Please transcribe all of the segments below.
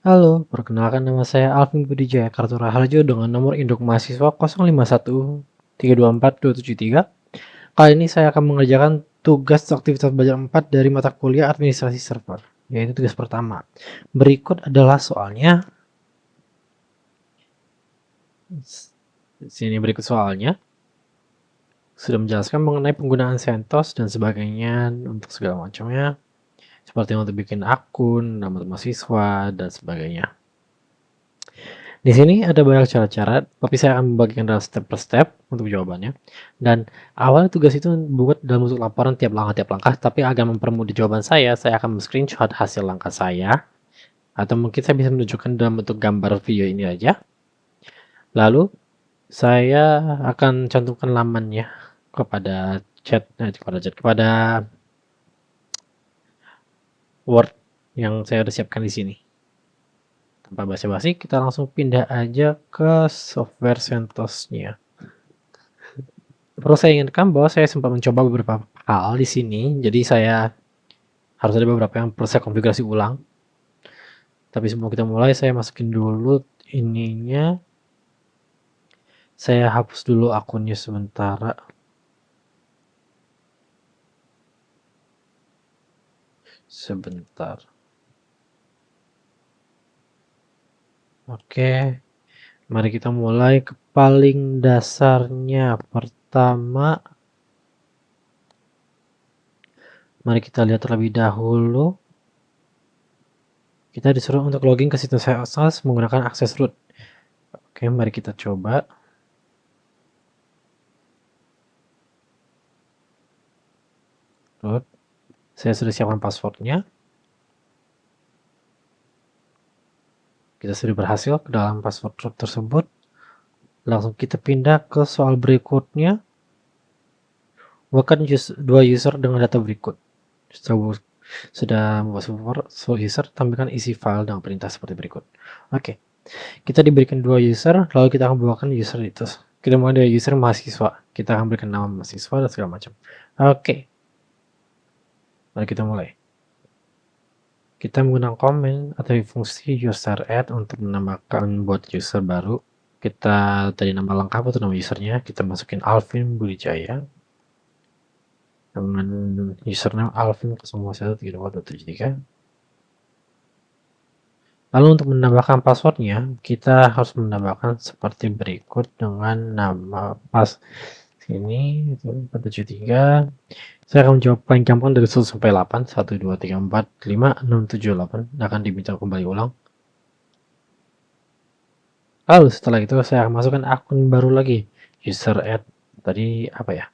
Halo, perkenalkan nama saya Alvin Budijaya Kartu Raharjo dengan nomor induk mahasiswa 0513242773. Kali ini saya akan mengerjakan tugas aktivitas belajar 4 dari mata kuliah administrasi server, yaitu tugas pertama. Berikut adalah soalnya. Sini berikut soalnya. Sudah menjelaskan mengenai penggunaan CentOS dan sebagainya untuk segala macamnya, seperti untuk bikin akun, nama mahasiswa, dan sebagainya. Di sini ada banyak cara-cara, tapi saya akan membagikan dalam step per step untuk jawabannya. Dan awal tugas itu buat dalam bentuk laporan tiap langkah, tapi agar mempermudah jawaban saya akan screenshot hasil langkah saya, atau mungkin saya bisa menunjukkan dalam bentuk gambar video ini aja. Lalu, saya akan cantumkan lamannya kepada kepada Word yang saya udah siapkan di sini. Tanpa basa-basi, kita langsung pindah aja ke software CentOS-nya. Perlu saya ingatkan bahwa saya sempat mencoba beberapa hal di sini, jadi saya harus ada beberapa yang perlu saya konfigurasi ulang. Tapi sebelum kita mulai, saya masukin dulu ininya. Saya hapus dulu akunnya sementara. Sebentar. Oke, mari kita mulai ke paling dasarnya. Pertama, mari kita lihat terlebih dahulu. Kita disuruh untuk login ke situs CentOS menggunakan akses root. Oke, mari kita coba. Root. Saya sudah siapkan passwordnya. Kita sudah berhasil ke dalam password root tersebut. Langsung kita pindah ke soal berikutnya. Buatkan dua user dengan data berikut. Sudah membuat user, tampilkan isi file dengan perintah seperti berikut. Oke, kita diberikan dua user, lalu kita akan bawakan user itu. Kita mulai dari user mahasiswa. Kita akan berikan nama mahasiswa dan segala macam. Oke, mari kita mulai. Kita menggunakan komen atau fungsi user add untuk menambahkan buat user baru. Kita tadi nama lengkap atau nama usernya, kita masukin Alvin Budijaya dengan username Alvin 01132473. Lalu untuk menambahkan passwordnya, kita harus menambahkan seperti berikut dengan nama pas sini 473. Saya akan menjawab paling gampang dari 1 sampai 8. 1, 2, 3, 4, 5, 6, 7, 8. Akan diminta kembali ulang. Lalu setelah itu saya akan masukkan akun baru lagi. User add tadi apa ya?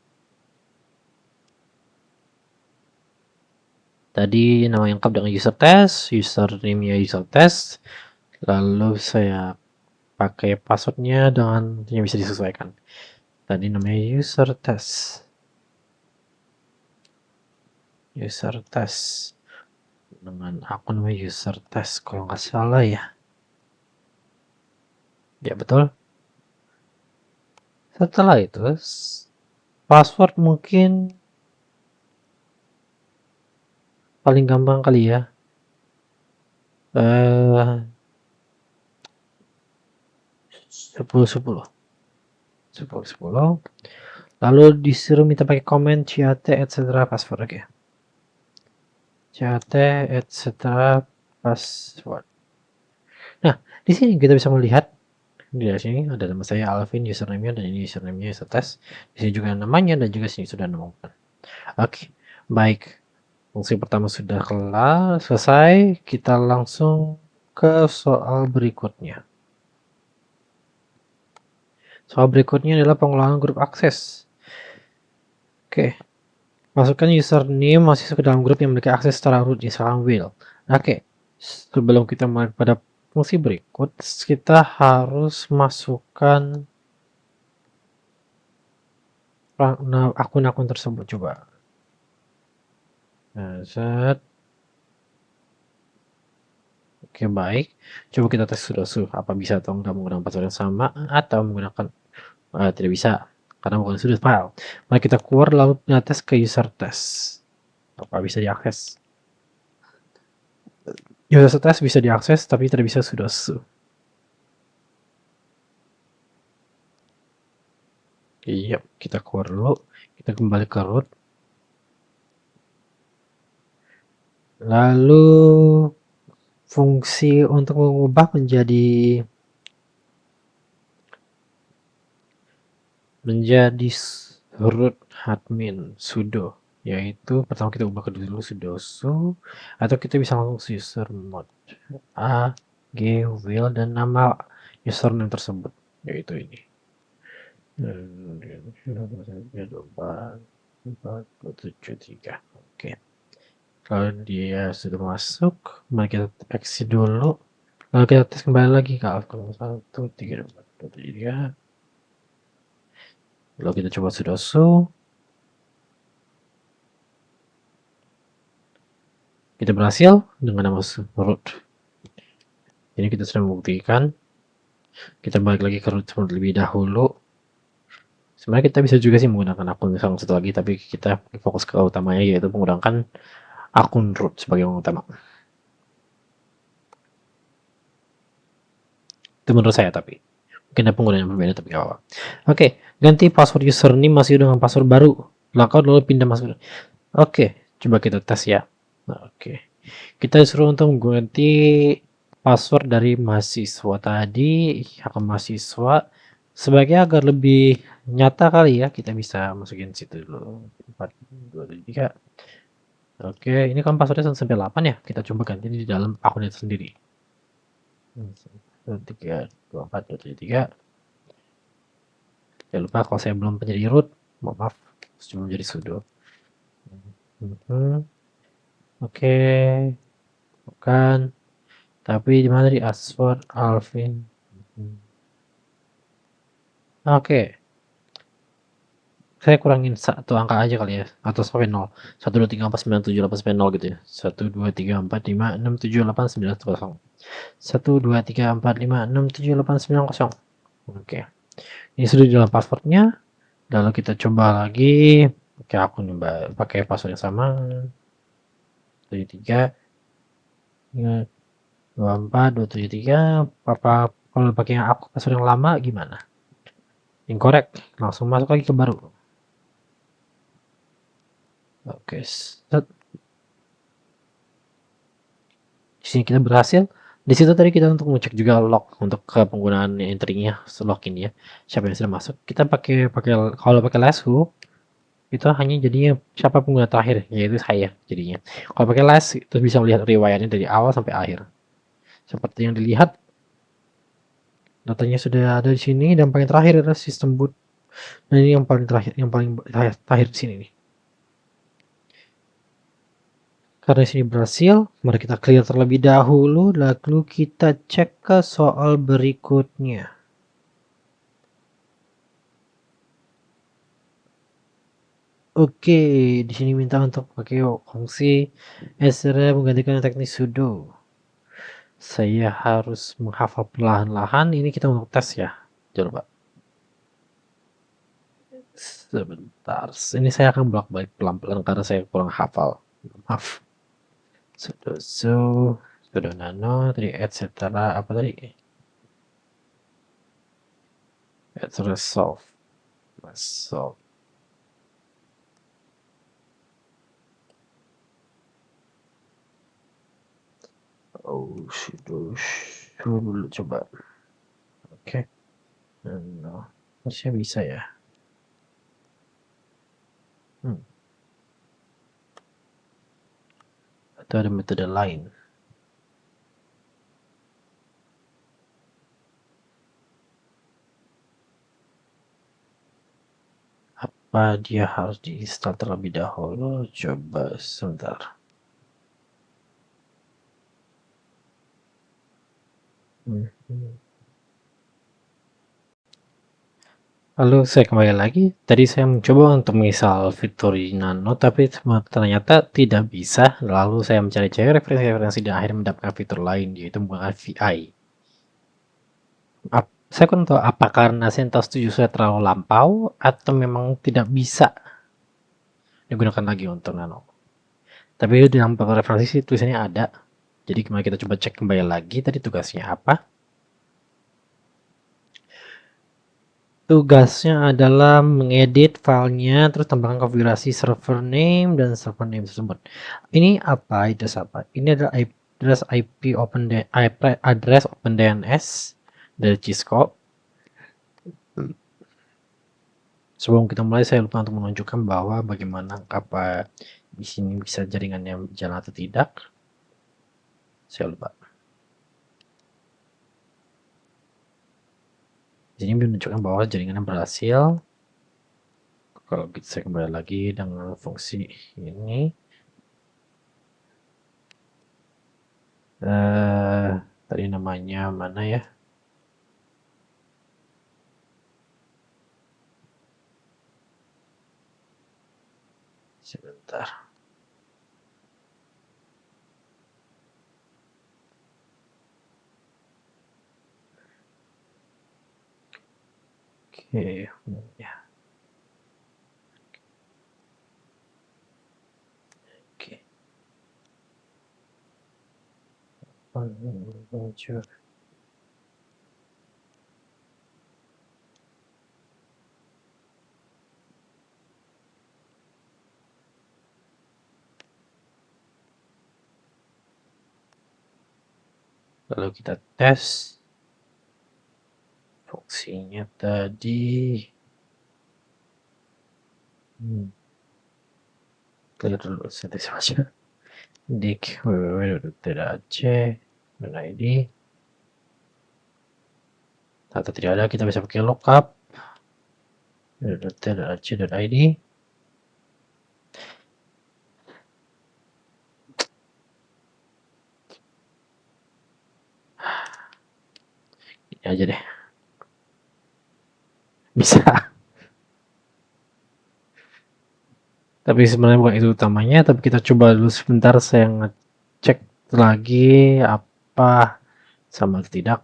Tadi nama lengkap dengan user test, username-nya user test. Lalu saya pakai passwordnya dengan yang bisa disesuaikan. Tadi namanya user test. User test. Dengan akun namanya user test kalau nggak salah ya. Ya betul. Setelah itu password mungkin paling gampang kali ya. 10 10. Lalu disuruh minta pakai komen chat etc password. Oke. Chat etc password. Nah, di sini kita bisa melihat di sini ada nama saya Alvin, username-nya, dan ini username-nya user test. Di sini juga namanya dan juga sini sudah namakan. Oke, baik. Fungsi pertama sudah kelar, selesai. Kita langsung ke soal berikutnya. Soal berikutnya adalah pengelolaan grup akses. Oke, masukkan username mahasiswa ke dalam grup yang memiliki akses secara root, misalkan will. Oke, sebelum kita mulai pada fungsi berikut, kita harus masukkan akun-akun tersebut. Coba. Nah, set. Oke, baik. Coba kita tes sudah apa bisa atau enggak menggunakan password yang sama atau menggunakan tidak bisa karena bukan sudut file. Mari kita keluar lalu tes ke user test. Apa bisa diakses? User test bisa diakses tapi tidak bisa sudoku. Iya, kita keluar dulu, kita kembali ke root. Lalu fungsi untuk mengubah menjadi root admin sudo, yaitu pertama kita ubah ke dulu sudoku, atau kita bisa langsung user mod a g will dan nama username tersebut, yaitu ini. Oke, kalau dia sudah masuk, mari kita exit dulu, lalu kita tes kembali lagi ke 1.3.4.3. Lalu kita coba sudoku, kita berhasil dengan nama root. Ini kita sudah membuktikan. Kita balik lagi ke root terlebih dahulu. Sebenarnya kita bisa juga sih menggunakan akun yang satu lagi, tapi kita fokus ke utamanya, yaitu menggunakan akun root sebagai yang utama. Itu menurut saya, tapi mungkin ada penggunaan yang berbeda, tapi gak apa-apa. Oke, ganti password username masih dengan password baru. Lalu pindah masuk. Oke, coba kita tes ya. Oke, kita disuruh untuk mengganti password dari mahasiswa tadi, akun mahasiswa, sebagai agar lebih nyata kali ya, kita bisa masukin situ dulu. 4, 2, 3. Oke, ini kan passwordnya sampai 8 ya, kita coba ganti di dalam akun itu sendiri. 1, 3, 2, 4, 2, 3. Jangan lupa kalau saya belum menjadi root, maaf, cuma menjadi sudo. Oke, bukan. Tapi di mana di Asford Alvin? Oke, saya kurangin satu angka aja kali ya, atau sampai 0. 1, 2, 3, 4, 9, 7, 8, 9, 0 gitu ya. 1, 2, 3, 4, 5, 6, 7, 8, 9, 0. 1, 2, 3, 4, 5, 6, 7, 8, 9, 0. Oke, ini sudah di dalam passwordnya. Lalu kita coba lagi pakai akun pakai password yang sama. 7, 3, 2, 4, 2, 7, 3. Apa kalau pakai yang aku password yang lama gimana? Incorrect, langsung masuk lagi ke baru. Oke, set. Di sini kita berhasil. Di situ tadi kita untuk ngecek juga log untuk ke penggunaan entry-nya, login ya. Siapa yang sudah masuk? Kita pakai kalau pakai Lashu itu hanya jadinya siapa pengguna terakhir, yaitu saya jadinya. Kalau pakai Lash itu bisa melihat riwayatnya dari awal sampai akhir. Seperti yang dilihat, datanya sudah ada di sini dan paling terakhir adalah sistem boot. Dan ini yang paling terakhir di sini nih. Karena sini berhasil, mari kita clear terlebih dahulu, lalu kita cek ke soal berikutnya. Oke, di sini minta untuk pakai fungsi src menggantikan teknik sudo. Saya harus menghafal perlahan-lahan. Ini kita untuk tes ya. Coba. Sebentar. Ini saya akan bolak-balik pelan-pelan karena saya kurang hafal. Maaf. Sudo nano, tadi etc. Apa tadi? Resolve. Oh, sudo dulu coba. Oke. No. Harusnya bisa ya. Atau ada metode lain. Apa dia harus diinstal terlebih dahulu? Coba sebentar. Lalu saya kembali lagi. Tadi saya mencoba untuk menginstal fitur Nano, tapi ternyata tidak bisa. Lalu saya mencari-cari referensi dan akhirnya mendapatkan fitur lain, yaitu menggunakan VI. Saya kurang tahu apa karena CentOS 7 sudah terlalu lampau atau memang tidak bisa digunakan lagi untuk Nano. Tapi di dalam referensi sih tulisannya ada. Jadi kemarin kita coba cek kembali lagi tadi tugasnya apa. Tugasnya adalah mengedit filenya, terus tambahkan konfigurasi server name dan server name tersebut. Ini apa? Address apa? Ini adalah address IP address OpenDNS dari Cisco. Sebelum kita mulai, saya lupa untuk menunjukkan bahwa bagaimana apa di sini bisa jaringannya jalan atau tidak. Saya lupa. Di sini menunjukkan bahwa jaringannya berhasil. Kalau saya kembali lagi dengan fungsi ini, tadi namanya mana ya? Sebentar. Oke, ya. Oke. Muncul. Lalu kita tes fungsinya tadi. Clear dulu setting saja. Dik www.ac dan ID. Data tidak ada, kita bisa pakai lookup www.ac.id. Ini aja deh. Bisa. Tapi sebenarnya bukan itu utamanya, tapi kita coba dulu sebentar, saya ngecek lagi apa sama atau tidak.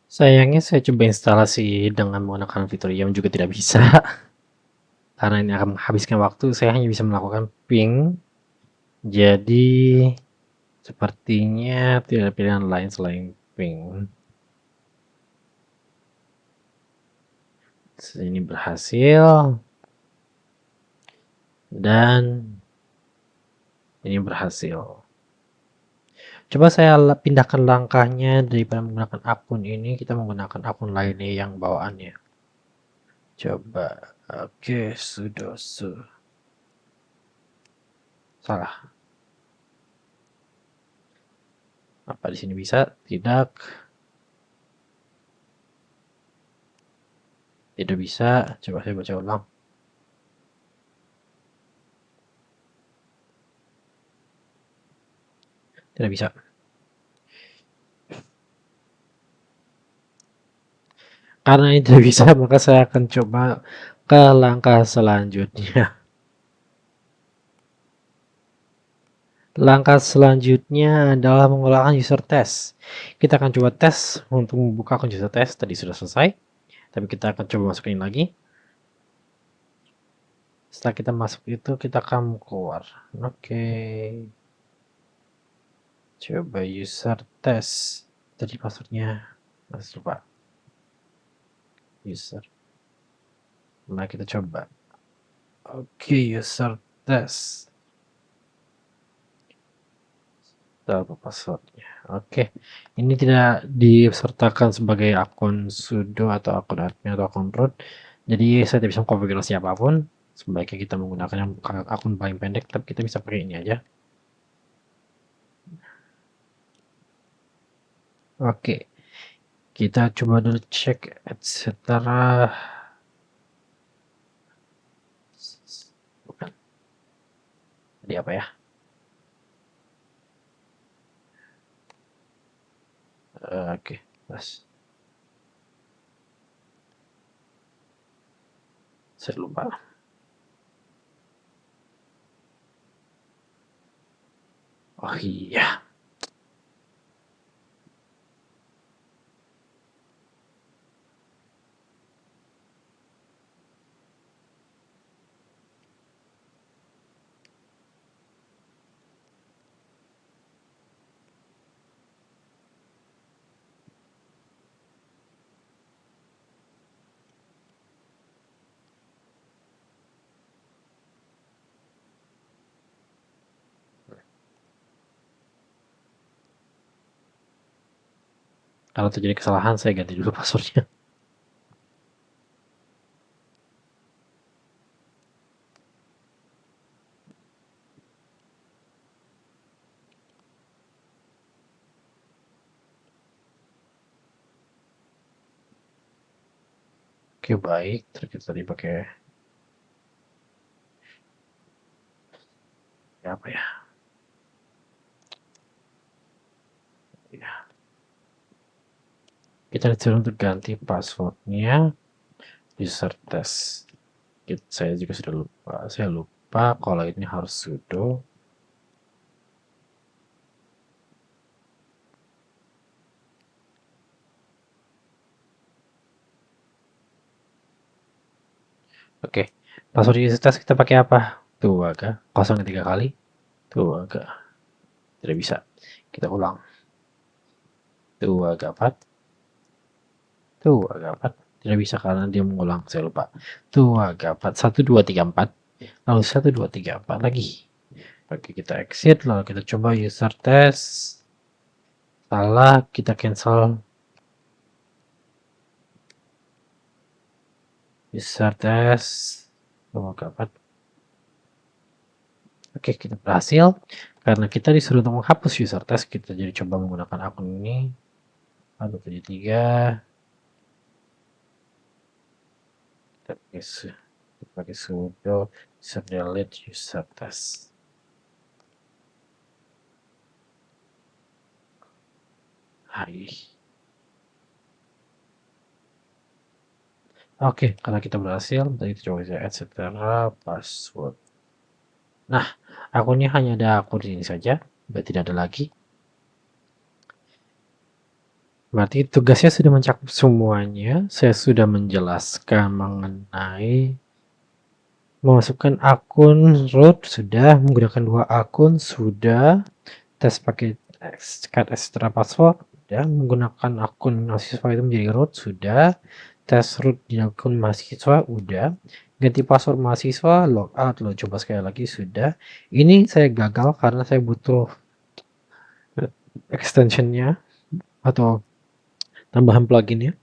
Sayangnya saya coba instalasi dengan menggunakan fitur IAM juga tidak bisa. Karena ini akan menghabiskan waktu, saya hanya bisa melakukan ping. Jadi sepertinya tidak ada pilihan lain selain ping. Ini berhasil. Dan ini berhasil. Coba saya pindahkan langkahnya daripada menggunakan akun ini, kita menggunakan akun lainnya yang bawaannya. Coba, oke, sudo salah. Apa di sini bisa? Tidak. Tidak bisa. Coba saya baca ulang. Tidak bisa. Karena ini tidak bisa, maka saya akan coba ke langkah selanjutnya. Langkah selanjutnya adalah menggunakan user test. Kita akan coba tes untuk membuka akun user test. Tadi sudah selesai. Tapi kita akan coba masukin lagi. Setelah kita masuk itu, kita akan keluar. Oke. Coba user test. Tadi passwordnya masih lupa. User. Nah, kita coba. Oke, user test. Apa passwordnya? Oke, ini tidak disertakan sebagai akun sudo atau akun admin atau akun root. Jadi saya tidak bisa mengkonfigurasi apapun. Sebaiknya kita menggunakan yang akun paling pendek, tapi kita bisa pakai ini aja. Oke, kita coba dulu cek etc. Bukan. Tadi apa ya? Oke, pas. Saya lupa. Oh iya. Kalau terjadi kesalahan, saya ganti dulu passwordnya. Oke, baik. Terus kita tadi pakai apa ya? Ya. Kita disuruh untuk ganti passwordnya user test. Saya juga sudah lupa. Saya lupa kalau ini harus sudo. Oke, password user test kita pakai apa? Tuh agak kosong 3 kali. Tuh agak tidak bisa. Kita ulang. Tuh agak 4. Tuh agak 4. Tidak bisa karena dia mengulang. Saya lupa. Tuh agak 4. 1, 2, 3, 4. Lalu 1, 2, 3, 4 lagi. Oke, kita exit. Lalu kita coba user test. Salah, kita cancel. User test. Tuh agak 4. Oke, kita berhasil. Karena kita disuruh untuk menghapus user test, kita jadi coba menggunakan akun ini. 173. Kita pakai sudo delete user test. Hai. Oke, karena kita berhasil, tadi kita coba saja etc. password. Nah, akunnya hanya ada akun ini saja, berarti tidak ada lagi. Berarti tugasnya sudah mencakup semuanya. Saya sudah menjelaskan mengenai memasukkan akun root sudah, menggunakan 2 akun sudah, tes pakai card extra password sudah, menggunakan akun mahasiswa itu menjadi root sudah, tes root di akun mahasiswa udah, ganti password mahasiswa, logout, lo coba sekali lagi sudah. Ini saya gagal karena saya butuh extensionnya atau tambahan pluginnya.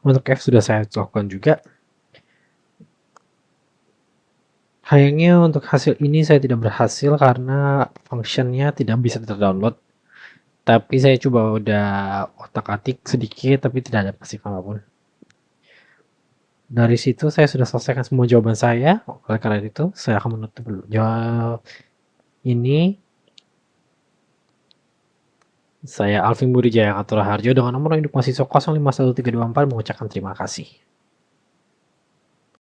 Untuk F sudah saya lakukan juga. Sayangnya untuk hasil ini saya tidak berhasil karena functionnya tidak bisa terdownload. Tapi saya coba udah otak-atik sedikit tapi tidak ada pasti apapun. Dari situ saya sudah selesaikan semua jawaban saya. Oleh karena itu saya akan menutup dulu jawab ini. Saya Alvin Budi Jaya Katura Harjo dengan nomor induk mahasiswa 051324 mengucapkan terima kasih.